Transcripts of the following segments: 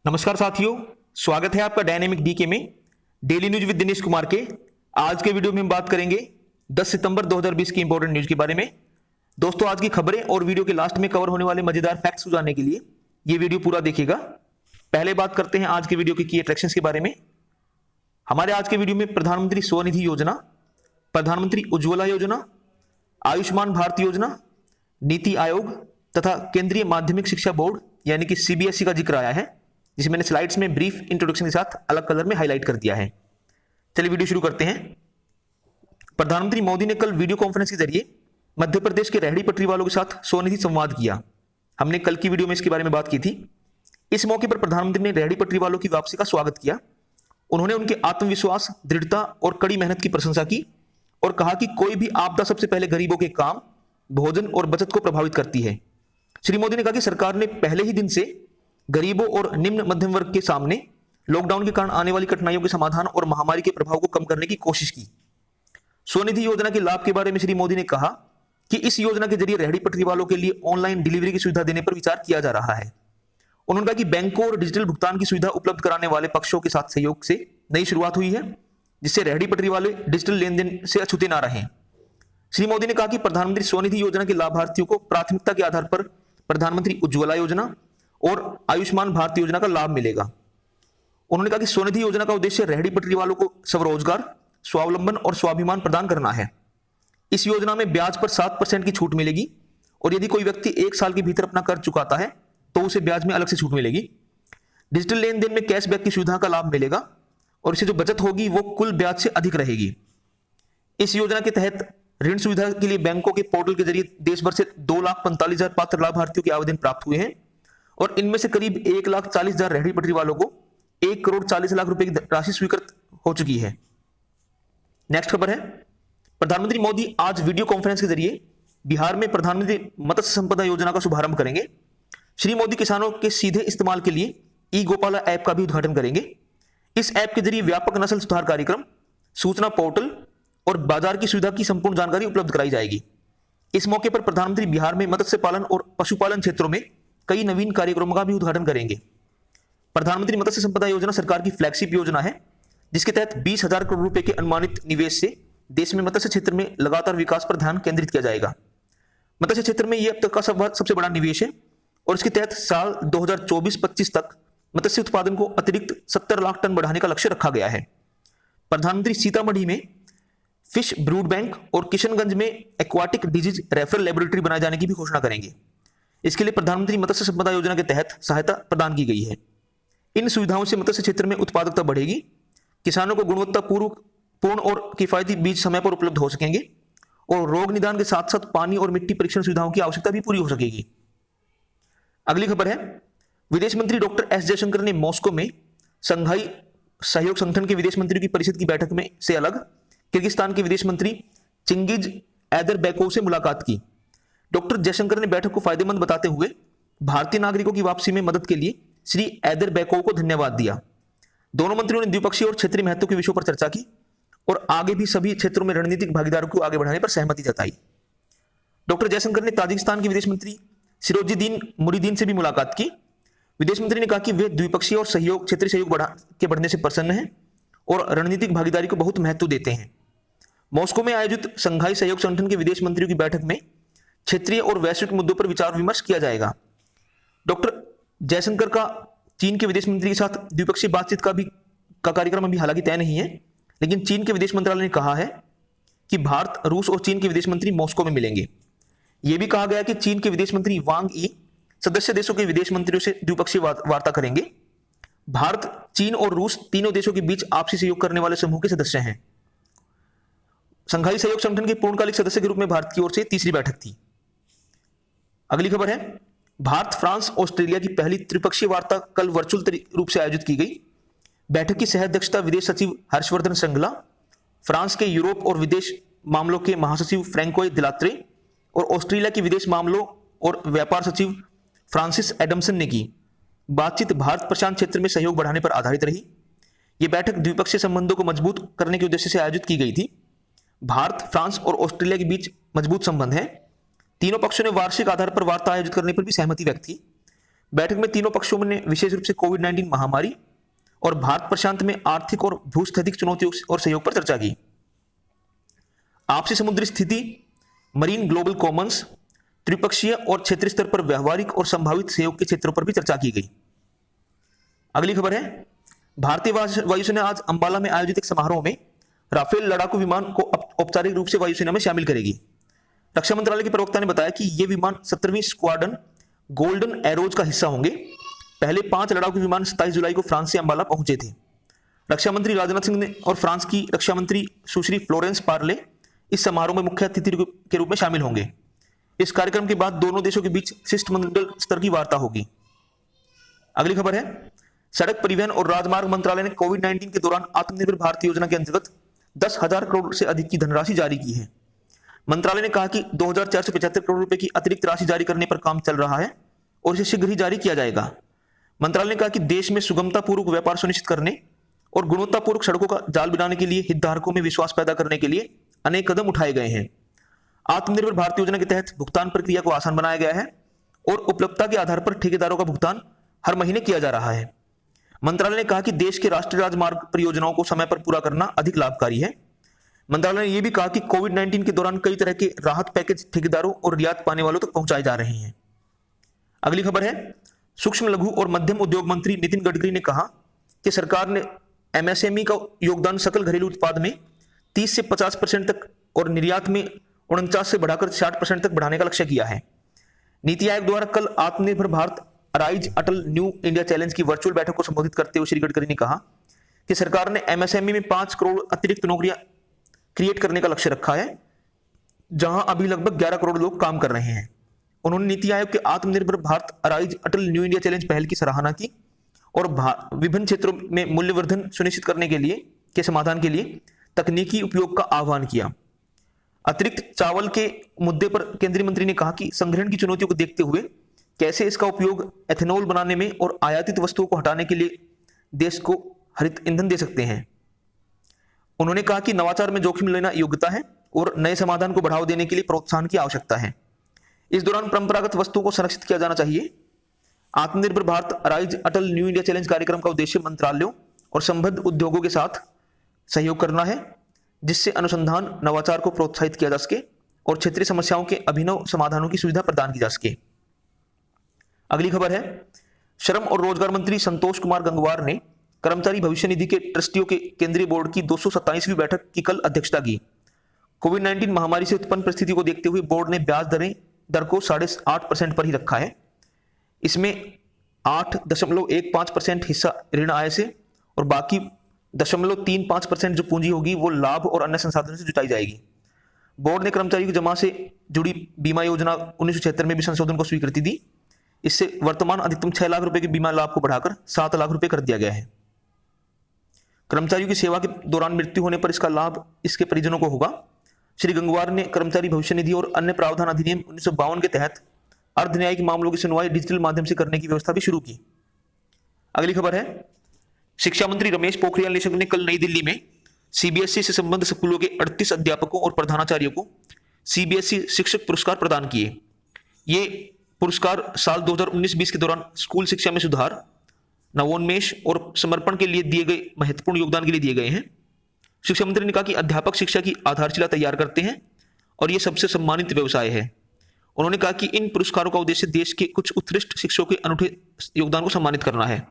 नमस्कार साथियों, स्वागत है आपका डायनेमिक डीके में daily news with Dinesh Kumar के। आज के वीडियो में हम बात करेंगे 10 सितंबर 2020 की इंपॉर्टेंट न्यूज के बारे में। दोस्तों, आज की खबरें और वीडियो के लास्ट में कवर होने वाले मजेदार फैक्ट्स को जानने के लिए ये वीडियो पूरा देखिएगा। पहले बात करते हैं आज के वीडियो के की अट्रैक्शंस के बारे में। हमारे आज के वीडियो में प्रधानमंत्री स्वनिधि योजना, प्रधानमंत्री उज्ज्वला योजना, आयुष्मान भारत योजना, नीति आयोग तथा केंद्रीय माध्यमिक शिक्षा बोर्ड यानी कि सीबीएसई का जिक्र आया है, जिसे मैंने स्लाइड्स में ब्रीफ इंट्रोडक्शन के साथ अलग कलर में हाईलाइट कर दिया है। चलिए वीडियो शुरू करते हैं। प्रधानमंत्री मोदी ने कल वीडियो कॉन्फ्रेंस के जरिए मध्य प्रदेश के रेहड़ी पटरी वालों के साथ स्वनिधि संवाद किया। हमने कल की वीडियो में इसके बारे में बात की थी। इस मौके पर प्रधानमंत्री ने रेहड़ी पटरी वालों की वापसी का स्वागत किया। उन्होंने उनके आत्मविश्वास, दृढ़ता और कड़ी मेहनत की प्रशंसा की और कहा कि कोई भी आपदा सबसे पहले गरीबों के काम, भोजन और बचत को प्रभावित करती है। श्री मोदी ने कहा कि सरकार ने पहले ही दिन से गरीबों और निम्न मध्यम वर्ग के सामने लॉकडाउन के कारण आने वाली कठिनाइयों के समाधान और महामारी के प्रभाव को कम करने की कोशिश की। स्वनिधि योजना के लाभ के बारे में श्री मोदी ने कहा कि इस योजना के जरिए रेहड़ी पटरी वालों के लिए ऑनलाइन डिलीवरी की सुविधा देने पर विचार किया जा रहा है। उन्होंने कहा कि बैंकों और डिजिटल भुगतान की सुविधा उपलब्ध कराने वाले पक्षों के साथ सहयोग से नई शुरुआत हुई है, जिससे रेहड़ी पटरी वाले डिजिटल लेन देन से अछूते ना रहें। श्री मोदी ने कहा कि प्रधानमंत्री स्वनिधि योजना के लाभार्थियों को प्राथमिकता के आधार पर प्रधानमंत्री उज्ज्वला योजना और आयुष्मान भारत योजना का लाभ मिलेगा। उन्होंने कहा कि स्वनिधि योजना का उद्देश्य रेहड़ी पटरी वालों को स्वरोजगार, स्वावलंबन और स्वाभिमान प्रदान करना है। इस योजना में ब्याज पर 7% की छूट मिलेगी और यदि कोई व्यक्ति 1 साल के भीतर अपना कर्ज चुकाता है तो उसे ब्याज में अलग से छूट मिलेगी। डिजिटल लेन देन में कैशबैक की सुविधा का लाभ मिलेगा और इससे जो बचत होगी वो कुल ब्याज से अधिक रहेगी। इस योजना के तहत ऋण सुविधा के लिए बैंकों के पोर्टल के जरिए देश भर से 2,45,000 पात्र लाभार्थियों के आवेदन प्राप्त हुए हैं और इनमें से करीब 1,40,000 रेहड़ी पटरी वालों को 1,40,00,000 रुपए की राशि स्वीकृत हो चुकी है। नेक्स्ट खबर है, प्रधानमंत्री मोदी आज वीडियो कॉन्फ्रेंस के जरिए बिहार में प्रधानमंत्री मत्स्य संपदा योजना का शुभारंभ करेंगे। श्री मोदी किसानों के सीधे इस्तेमाल के लिए ई गोपाला ऐप का भी उद्घाटन करेंगे। इस ऐप के जरिए व्यापक नस्ल सुधार कार्यक्रम, सूचना पोर्टल और बाजार की सुविधा की संपूर्ण जानकारी उपलब्ध कराई जाएगी। इस मौके पर प्रधानमंत्री बिहार में मत्स्य पालन और पशुपालन क्षेत्रों में कई नवीन कार्यक्रमों का भी उद्घाटन करेंगे। प्रधानमंत्री मत्स्य संपदा योजना सरकार की फ्लैगशिप योजना है, जिसके तहत 20,000 करोड़ रुपए के अनुमानित निवेश से देश में मत्स्य क्षेत्र में लगातार विकास पर ध्यान केंद्रित किया जाएगा। मत्स्य क्षेत्र में यह अब तक का सबसे बड़ा निवेश है और इसके तहत साल 2024-25 तक मत्स्य उत्पादन को अतिरिक्त 70 लाख टन बढ़ाने का लक्ष्य रखा गया है। प्रधानमंत्री सीतामढ़ी में फिश ब्रूड बैंक और किशनगंज में एक्वाटिक डिजीज रेफरल लेबोरेटरी बनाए जाने की भी घोषणा करेंगे। इसके लिए प्रधानमंत्री मत्स्य संपदा योजना के तहत सहायता प्रदान की गई है। इन सुविधाओं से मत्स्य क्षेत्र में उत्पादकता बढ़ेगी, किसानों को गुणवत्तापूर्ण और किफायती बीज समय पर उपलब्ध हो सकेंगे और रोग निदान के साथ साथ पानी और मिट्टी परीक्षण सुविधाओं की आवश्यकता भी पूरी हो सकेगी। अगली खबर है, विदेश मंत्री डॉक्टर एस जयशंकर ने मॉस्को में शंघाई सहयोग संगठन के विदेश मंत्रियों की परिषद की बैठक में से अलग किर्गिस्तान के विदेश मंत्री चिंगिज ऐदरबेकोव से मुलाकात की। डॉक्टर जयशंकर ने बैठक को फायदेमंद बताते हुए भारतीय नागरिकों की वापसी में मदद के लिए श्री ऐदरबेकोव को धन्यवाद दिया। दोनों मंत्रियों ने द्विपक्षीय और क्षेत्रीय महत्व के विषयों पर चर्चा की और आगे भी सभी क्षेत्रों में रणनीतिक भागीदारी को आगे बढ़ाने पर सहमति जताई। डॉक्टर जयशंकर ने ताजिकिस्तान के विदेश मंत्री सिरोजिदीन मुरीदीन से भी मुलाकात की। विदेश मंत्री ने कहा कि वे द्विपक्षीय और क्षेत्रीय सहयोग बढ़ने से प्रसन्न हैं और रणनीतिक भागीदारी को बहुत महत्व देते हैं। मॉस्को में आयोजित शंघाई सहयोग संगठन के विदेश मंत्रियों की बैठक में क्षेत्रीय और वैश्विक मुद्दों पर विचार विमर्श किया जाएगा। डॉक्टर जयशंकर का चीन के विदेश मंत्री के साथ द्विपक्षीय बातचीत का कार्यक्रम अभी हालांकि तय नहीं है, लेकिन चीन के विदेश मंत्रालय ने कहा है कि भारत, रूस और चीन के विदेश मंत्री मॉस्को में मिलेंगे। यह भी कहा गया कि चीन के विदेश मंत्री वांग ई सदस्य देशों के विदेश मंत्रियों से द्विपक्षीय वार्ता करेंगे। भारत, चीन और रूस तीनों देशों के बीच आपसी सहयोग करने वाले समूह के सदस्य हैं। शंघाई सहयोग संगठन के पूर्णकालिक सदस्य के रूप में भारत की ओर से तीसरी बैठक थी। अगली खबर है, भारत, फ्रांस, ऑस्ट्रेलिया की पहली त्रिपक्षीय वार्ता कल वर्चुअल रूप से आयोजित की गई। बैठक की सह अध्यक्षता विदेश सचिव हर्षवर्धन श्रृंगला, फ्रांस के यूरोप और विदेश मामलों के महासचिव फ्रैंकोय दिलात्रे और ऑस्ट्रेलिया के विदेश मामलों और व्यापार सचिव फ्रांसिस एडमसन ने की। बातचीत भारत प्रशांत क्षेत्र में सहयोग बढ़ाने पर आधारित रही। यह बैठक द्विपक्षीय संबंधों को मजबूत करने के उद्देश्य से आयोजित की गई थी। भारत, फ्रांस और ऑस्ट्रेलिया के बीच मजबूत संबंध हैं। तीनों पक्षों ने वार्षिक आधार पर वार्ता आयोजित करने पर भी सहमति व्यक्त की। बैठक में तीनों पक्षों ने विशेष रूप से कोविड-19 महामारी और भारत प्रशांत में आर्थिक और भूस्थैतिक चुनौतियों और सहयोग पर चर्चा की। आपसी समुद्री स्थिति, मरीन ग्लोबल कॉमन्स, त्रिपक्षीय और क्षेत्रीय स्तर पर व्यवहारिक और संभावित सहयोग के क्षेत्रों पर भी चर्चा की गई। अगली खबर है, भारतीय वायुसेना आज अंबाला में आयोजित एक समारोह में राफेल लड़ाकू विमान को औपचारिक रूप से वायुसेना में शामिल करेगी। रक्षा मंत्रालय के प्रवक्ता ने बताया कि ये विमान 17वीं स्क्वाड्रन गोल्डन एरोज का हिस्सा होंगे। पहले 5 लड़ाकू विमान 27 जुलाई को फ्रांस से अंबाला पहुंचे थे। रक्षा मंत्री राजनाथ सिंह ने और फ्रांस की रक्षा मंत्री सुश्री फ्लोरेंस पार्ले इस समारोह में मुख्य अतिथि के रूप में शामिल होंगे। इस कार्यक्रम के बाद दोनों देशों के बीच शिष्टमंडल स्तर की वार्ता होगी। अगली खबर है, सड़क परिवहन और राजमार्ग मंत्रालय ने कोविड-19 के दौरान आत्मनिर्भर भारत योजना के अंतर्गत 10,000 करोड़ से अधिक की धनराशि जारी की है। मंत्रालय ने कहा कि 2,475 करोड़ रुपए की अतिरिक्त राशि जारी करने पर काम चल रहा है और इसे शीघ्र ही जारी किया जाएगा। मंत्रालय ने कहा कि देश में सुगमतापूर्वक व्यापार सुनिश्चित करने और गुणवत्तापूर्वक सड़कों का जाल बिछाने के लिए हितधारकों में विश्वास पैदा करने के लिए अनेक कदम उठाए गए हैं। आत्मनिर्भर भारत योजना के तहत भुगतान प्रक्रिया को आसान बनाया गया है और उपलब्धता के आधार पर ठेकेदारों का भुगतान हर महीने किया जा रहा है। मंत्रालय ने कहा कि देश के राष्ट्रीय राजमार्ग परियोजनाओं को समय पर पूरा करना अधिक लाभकारी है। मंत्रालय ने यह भी कहा कि कोविड-19 के दौरान कई तरह के राहत पैकेज ठेकेदारों और रियायत पाने वालों तक पहुंचाए जा रहे हैं। अगली खबर है, सूक्ष्म लघु और मध्यम उद्योग मंत्री नितिन गडकरी ने कहा कि सरकार ने एमएसएमई का योगदान सकल घरेलू उत्पाद में 30 से 50% तक और निर्यात में 49 से बढ़ाकर 60% तक बढ़ाने का लक्ष्य किया है। नीति आयोग द्वारा कल आत्मनिर्भर भारत अराइज अटल न्यू इंडिया चैलेंज की वर्चुअल बैठक को संबोधित करते हुए श्री गडकरी ने कहा कि सरकार ने एमएसएमई में 5 करोड़ अतिरिक्त नौकरियां क्रिएट करने का लक्ष्य रखा है, जहां अभी लगभग 11 करोड़ लोग काम कर रहे हैं। उन्होंने नीति आयोग के आत्मनिर्भर भारत अराइज अटल न्यू इंडिया चैलेंज पहल की सराहना की और विभिन्न क्षेत्रों में मूल्यवर्धन सुनिश्चित करने के समाधान के लिए तकनीकी उपयोग का आह्वान किया। अतिरिक्त चावल के मुद्दे पर केंद्रीय मंत्री ने कहा कि संग्रहण की चुनौतियों को देखते हुए कैसे इसका उपयोग एथेनॉल बनाने में और आयातित वस्तुओं को हटाने के लिए देश को हरित ईंधन दे सकते हैं। उन्होंने कहा कि नवाचार में जोखिम लेना योग्यता है और नए समाधान को बढ़ावा देने के लिए प्रोत्साहन की आवश्यकता है। इस दौरान परंपरागत वस्तुओं को संरक्षित किया जाना चाहिए। आत्मनिर्भर भारत अराइज अटल न्यू इंडिया चैलेंज कार्यक्रम का उद्देश्य मंत्रालयों और संबद्ध उद्योगों के साथ सहयोग करना है, जिससे अनुसंधान नवाचार को प्रोत्साहित किया जा सके और क्षेत्रीय समस्याओं के अभिनव समाधानों की सुविधा प्रदान की जा सके। अगली खबर है, श्रम और रोजगार मंत्री संतोष कुमार गंगवार ने कर्मचारी भविष्य निधि के ट्रस्टियों के केंद्रीय बोर्ड की 227वीं बैठक की कल अध्यक्षता की। कोविड-19 महामारी से उत्पन्न परिस्थिति को देखते हुए बोर्ड ने ब्याज दर को 8.5% पर ही रखा है। इसमें 8.15% हिस्सा ऋण आय से और बाकी 0.35% जो पूंजी होगी वो लाभ और अन्य संसाधनों से जुटाई जाएगी। बोर्ड ने कर्मचारियों की जमा से जुड़ी बीमा योजना 1976 में भी संशोधन को स्वीकृति दी। इससे वर्तमान अधिकतम 6 लाख रुपए के बीमा लाभ को बढ़ाकर 7 लाख रुपए कर दिया गया है। कर्मचारियों की सेवा के दौरान मृत्यु होने पर इसका लाभ इसके परिजनों को होगा। श्री गंगवार ने कर्मचारी भविष्य निधि और अन्य प्रावधान अधिनियम 1952 के तहत अर्ध न्यायिक मामलों की सुनवाई डिजिटल माध्यम से करने की व्यवस्था भी शुरू की। अगली खबर है, शिक्षा मंत्री रमेश पोखरियाल निशंक ने कल नई दिल्ली में सीबीएसई से संबद्ध स्कूलों के 38 अध्यापकों और प्रधानाचार्यों को सीबीएसई शिक्षक पुरस्कार प्रदान किए। ये पुरस्कार साल 2019-20 के दौरान स्कूल शिक्षा में सुधार, नवोन्मेष और समर्पण के लिए दिए गए महत्वपूर्ण योगदान के लिए दिए गए हैं। शिक्षा मंत्री ने कहा कि अध्यापक शिक्षा की आधारशिला तैयार करते हैं और यह सबसे सम्मानित व्यवसाय है। उन्होंने कहा कि इन पुरस्कारों का उद्देश्य देश के कुछ उत्कृष्ट शिक्षकों के अनूठे योगदान को सम्मानित करना है।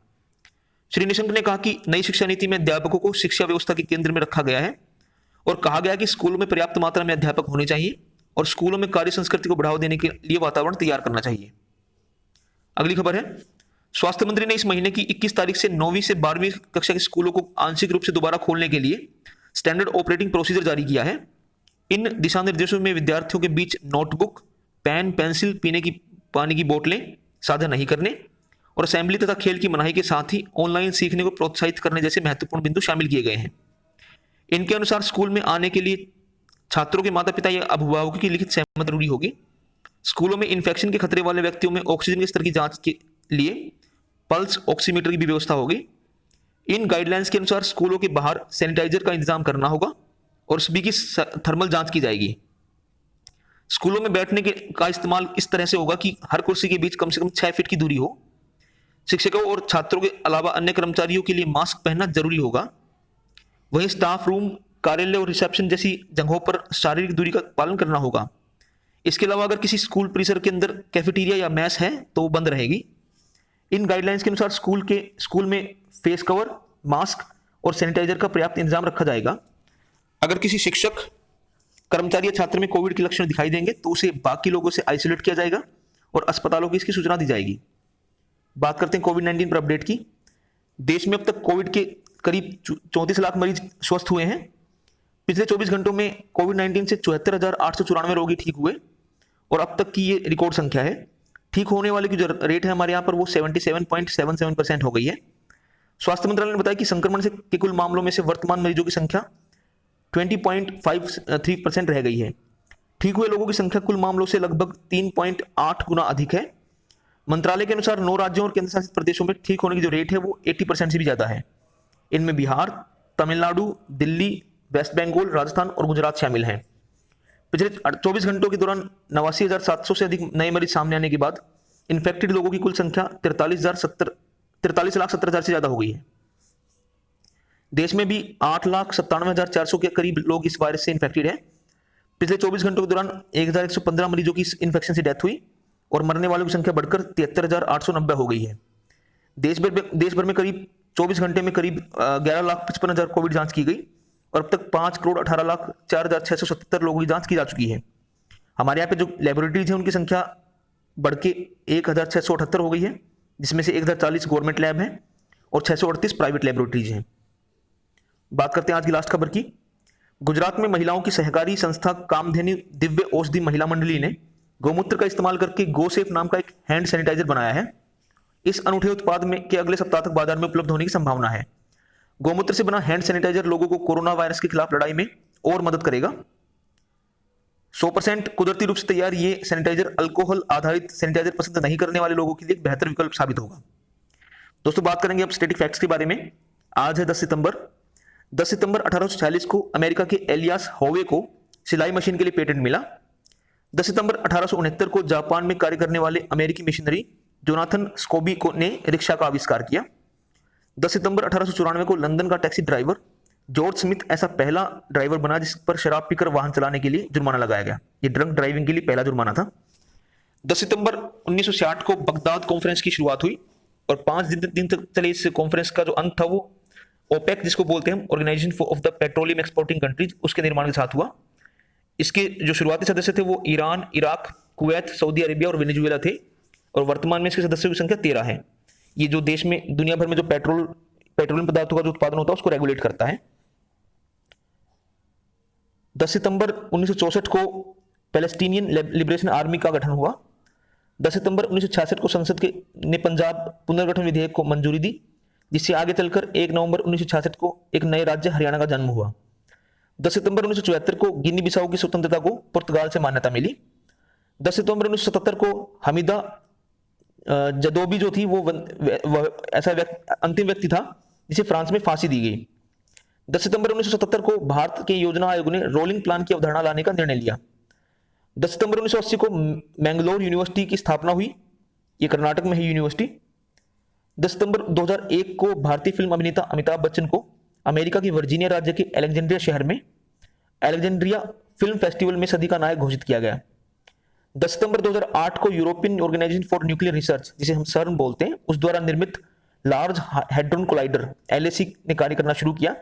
श्री निशंक ने कहा कि नई शिक्षा नीति में अध्यापकों को शिक्षा व्यवस्था के केंद्र में रखा गया है और कहा गया कि स्कूलों में पर्याप्त मात्रा में अध्यापक होने चाहिए और स्कूलों में कार्य संस्कृति को बढ़ावा देने के लिए वातावरण तैयार करना चाहिए। अगली खबर है, स्वास्थ्य मंत्री ने इस महीने की 21 तारीख से 9वीं से 12वीं कक्षा के स्कूलों को आंशिक रूप से दोबारा खोलने के लिए स्टैंडर्ड ऑपरेटिंग प्रोसीजर जारी किया है। इन दिशा निर्देशों में विद्यार्थियों के बीच नोटबुक, पेन, पेंसिल, पीने की पानी की बोतलें साझा नहीं करने और असेंबली तथा खेल की मनाही के साथ ही ऑनलाइन सीखने को प्रोत्साहित करने जैसे महत्वपूर्ण बिंदु शामिल किए गए हैं। इनके अनुसार स्कूल में आने के लिए छात्रों के माता पिता या अभिभावकों की लिखित सहमति जरूरी होगी। स्कूलों में इन्फेक्शन के खतरे वाले व्यक्तियों में ऑक्सीजन के स्तर की जांच के लिए पल्स ऑक्सीमीटर की भी व्यवस्था होगी। इन गाइडलाइंस के अनुसार स्कूलों के बाहर सैनिटाइजर का इंतजाम करना होगा और सभी की थर्मल जांच की जाएगी। स्कूलों में बैठने का इस्तेमाल इस तरह से होगा कि हर कुर्सी के बीच कम से कम 6 फीट की दूरी हो। शिक्षकों और छात्रों के अलावा अन्य कर्मचारियों के लिए मास्क पहनना जरूरी होगा। वहीं स्टाफ रूम, कार्यालय और रिसेप्शन जैसी जगहों पर शारीरिक दूरी का पालन करना होगा। इसके अलावा अगर किसी स्कूल परिसर के अंदर कैफेटेरिया या मैस है तो वो बंद रहेगी। इन गाइडलाइंस के अनुसार स्कूल में फेस कवर, मास्क और सैनिटाइजर का पर्याप्त इंतजाम रखा जाएगा। अगर किसी शिक्षक, कर्मचारी या छात्र में कोविड के लक्षण दिखाई देंगे तो उसे बाकी लोगों से आइसोलेट किया जाएगा और अस्पतालों की इसकी सूचना दी जाएगी। बात करते हैं कोविड-19 पर अपडेट की। देश में अब तक कोविड के करीब 34 लाख मरीज स्वस्थ हुए हैं। पिछले 24 घंटों में कोविड-19 से 74,894 रोगी ठीक हुए और अब तक की ये रिकॉर्ड संख्या है। ठीक होने वाले की जो रेट है हमारे यहाँ पर वो 77.77% हो गई है। स्वास्थ्य मंत्रालय ने बताया कि संक्रमण से के कुल मामलों में से वर्तमान मरीजों की संख्या 20.53% रह गई है। ठीक हुए लोगों की संख्या कुल मामलों से लगभग 3.8 गुना अधिक है। मंत्रालय के अनुसार 9 राज्यों और केंद्र शासित प्रदेशों में ठीक होने की जो रेट है वो 80% से भी ज्यादा है। इनमें बिहार, तमिलनाडु, दिल्ली, वेस्ट बंगाल, राजस्थान और गुजरात शामिल हैं। पिछले 24 घंटों के दौरान 89,700 से अधिक नए मरीज सामने आने के बाद इन्फेक्टेड लोगों की कुल संख्या 43,70,000 से ज्यादा हो गई है। देश में भी 8,97,400 के करीब लोग इस वायरस से इन्फेक्टेड हैं। पिछले 24 घंटों के दौरान 1,115 मरीजों की इस इन्फेक्शन से डेथ हुई और मरने वालों की संख्या बढ़कर 73,890 हो गई है। देश भर में करीब 24 घंटे में करीब 11,55,000 कोविड जांच की गई और अब तक 5,18,04,677 लोगों की जांच की जा चुकी है। हमारे यहाँ पे जो लेबोरेटरीज हैं उनकी संख्या बढ़ के 1,678 हो गई है, जिसमें से 1,040 गवर्नमेंट लैब हैं और 638 प्राइवेट लेबोरेटरीज हैं। बात करते हैं आज की लास्ट खबर की। गुजरात में महिलाओं की सहकारी संस्था कामधेनु दिव्य औषधि महिला मंडली ने गौमूत्र का इस्तेमाल करके गोसेफ नाम का एक हैंड सैनिटाइजर बनाया है। इस अनूठे उत्पाद में के अगले सप्ताह तक बाजार में उपलब्ध होने की संभावना है। गौमूत्र से बना हैंड सैनिटाइजर लोगों को कोरोना वायरस के खिलाफ लड़ाई में और मदद करेगा। 100% कुदरती रूप से तैयार ये सैनिटाइजर अल्कोहल आधारित सैनिटाइजर पसंद नहीं करने वाले लोगों के लिए एक बेहतर विकल्प साबित होगा। दोस्तों, बात करेंगे अब स्टैटिक फैक्ट्स के बारे में। आज है 10 सितंबर। 10 सितंबर 1846 को अमेरिका के एलियास होवे को सिलाई मशीन के लिए पेटेंट मिला। 10 सितंबर 1869 को जापान में कार्य करने वाले अमेरिकी मिशनरी जोनाथन स्कोबी ने रिक्शा का आविष्कार किया। 10 सितंबर 1894 को लंदन का टैक्सी ड्राइवर जॉर्ज स्मिथ ऐसा पहला ड्राइवर बना जिस पर शराब पीकर वाहन चलाने के लिए जुर्माना लगाया गया। ये ड्रंक ड्राइविंग के लिए पहला जुर्माना था। 10 सितंबर 1960 को बगदाद कॉन्फ्रेंस की शुरुआत हुई और 5 दिन तक चले इस कॉन्फ्रेंस का जो अंत था वो ओपेक, जिसको बोलते हैं organisation of the petroleum exporting countries, उसके निर्माण के साथ हुआ। इसके जो शुरुआती सदस्य थे वो Iran, Iraq, Kuwait, Saudi Arabia और वेनेजुएला थे और वर्तमान में इसके सदस्यों की संख्या 13 है। ये जो देश में दुनिया भर में जो पेट्रोलियम पदार्थों का जो उत्पादन होता है उसको रेगुलेट करता है। 10 सितंबर 1964 को पैलेस्टीनियन लिबरेशन आर्मी का गठन हुआ। 10 सितंबर 1966 को संसद ने पंजाब पुनर्गठन विधेयक को मंजूरी दी, जिससे आगे चलकर 1 नवंबर 1966 को एक नए राज्य हरियाणा का जन्म हुआ। 10 सितंबर 1974 को गिनी बिसाऊ की स्वतंत्रता को पुर्तगाल से मान्यता मिली। 10 सितंबर 1977 को हमीदा जदोबी जो थी वो ऐसा अंतिम व्यक्ति था जिसे फ्रांस में फांसी दी गई। 10 सितंबर 1977 को भारत के योजना आयोग ने रोलिंग प्लान की अवधारणा लाने का निर्णय लिया। 10 सितंबर 1980 को मैंगलोर यूनिवर्सिटी की स्थापना हुई, ये कर्नाटक में है यूनिवर्सिटी। 10 सितंबर 2001 को भारतीय फिल्म अभिनेता अमिताभ बच्चन को अमेरिका की वर्जीनिया राज्य के अलेक्जेंड्रिया शहर में अलेक्जेंड्रिया फिल्म फेस्टिवल में सदी का नायक घोषित किया गया। 10 सितंबर 2008 को European organisation for nuclear research, जिसे हम सर्न बोलते हैं, उस द्वारा निर्मित लार्ज हैड्रोन कोलाइडर LHC ने कार्य करना शुरू किया।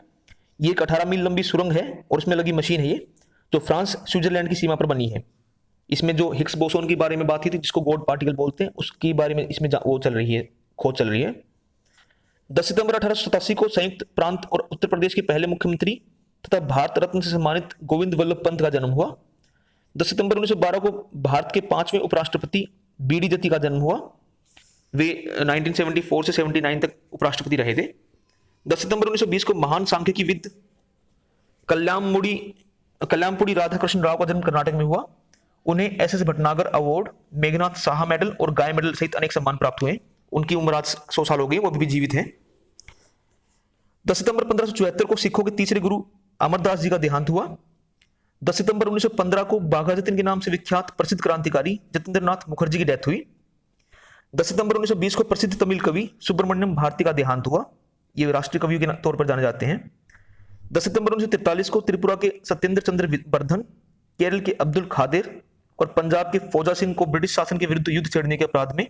ये एक 18 मील लंबी सुरंग है और उसमें लगी मशीन है ये, जो फ्रांस स्विट्जरलैंड की सीमा पर बनी है। इसमें जो हिग्स बोसोन के बारे में बात की थी, जिसको गॉड पार्टिकल बोलते हैं, उसके बारे में इसमें वो चल रही है, खोज चल रही है। 10 सितंबर 1887 को संयुक्त प्रांत और उत्तर प्रदेश के पहले मुख्यमंत्री तथा भारत रत्न से सम्मानित गोविंद वल्लभ पंत का जन्म हुआ। 10 सितंबर 1912 को भारत के 5वें उपराष्ट्रपति BD जत्ती का जन्म हुआ। वे 1974 से 79 तक उपराष्ट्रपति रहे थे। 10 सितंबर 1920 को महान सांख्यिकीविद कल्याणपुड़ी राधाकृष्ण राव का जन्म कर्नाटक में हुआ। उन्हें SS Bhatnagar award, Meghnath Saha medal और गाय मेडल सहित अनेक सम्मान प्राप्त हुए। उनकी उम्र आज 100 साल हो गई, वो अभी भी जीवित हैं। 10 सितंबर 1574 को सिखों के तीसरे गुरु अमरदास जी का देहांत हुआ। 10 सितंबर 1915 को बाघा जतीन के नाम से विख्यात प्रसिद्ध क्रांतिकारी जतींद्र नाथ मुखर्जी की डेथ हुई। 10 सितंबर 1920 को प्रसिद्ध तमिल कवि सुब्रमण्यम भारती का देहांत हुआ। ये राष्ट्रीय कवि के तौर पर जाने जाते हैं। 10 सितंबर 1943 को त्रिपुरा के सत्येंद्र चंद्र वर्धन, केरल के अब्दुल खादिर और पंजाब के फौजा सिंह को ब्रिटिश शासन के विरुद्ध युद्ध छेड़ने के अपराध में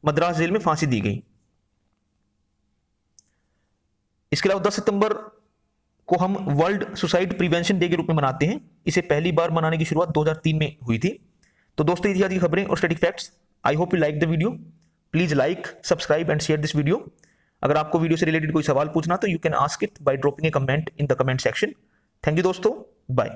मद्रास जेल में फांसी दी गई। इसके अलावा 10 सितंबर को हम वर्ल्ड सुसाइड प्रिवेंशन डे के रूप में मनाते हैं। इसे पहली बार मनाने की शुरुआत 2003 में हुई थी। तो दोस्तों, ये थी आज की खबरें और static facts. I hope you like the video. Please like, subscribe and share this video. अगर आपको वीडियो से रिलेटेड कोई सवाल पूछना तो you can ask it by dropping A comment in the comment section. Thank you दोस्तों, bye.